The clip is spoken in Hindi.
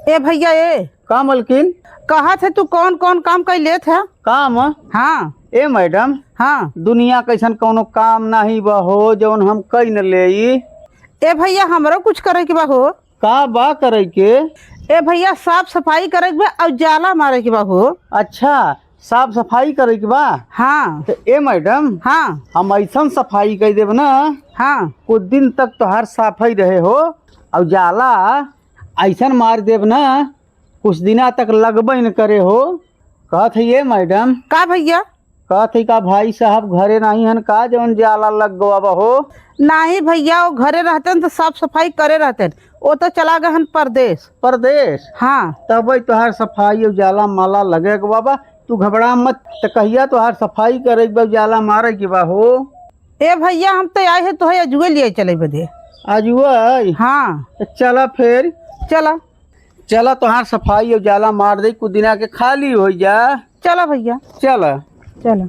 ए भैया ए का मलकिन? कहा थे तू कौन कौन काम कर ले थे? काम? हाँ ए मैडम, हाँ। दुनिया कैसन कौनो काम नहीं बा हो जौन हम कई न ले। ए भैया हमरो कुछ करे के बा हो। का बा करे के? ए भैया साफ सफाई करे के बा और जाला मारे के बा हो। अच्छा, साफ सफाई करे के बा। हाँ तो ए मैडम, हाँ हम ऐसा सफाई कर देब ना, हाँ। कुछ दिन तक तोहार साफाई रहे हो और जाला ऐसा मार देब ना, कुछ दिना तक लगबे न करे हो। कहत है ये मैडम, का भैया? कहत है का भाई साहब घरे नहीं हन का जौन जाला लग गवा हो? नहीं भैया, वो घरे रहते तो साफ सफाई करे रहते, वो तो चला गए हन परदेश। परदेश? हाँ। तब तोहार सफाई और जाला माला लगे के बाबा, तू घबरा मत। तो कहिया तोहार सफाई करे के बा, जाला मारे के बा हो। ए भैया हम तो आए हैं तो है अजुए लिए चले बदे। आज वही? हाँ चला फिर, चला चला तोहार सफाई और जाला मार दे, कुछ दिना के खाली हो जा। चला भैया चला चला।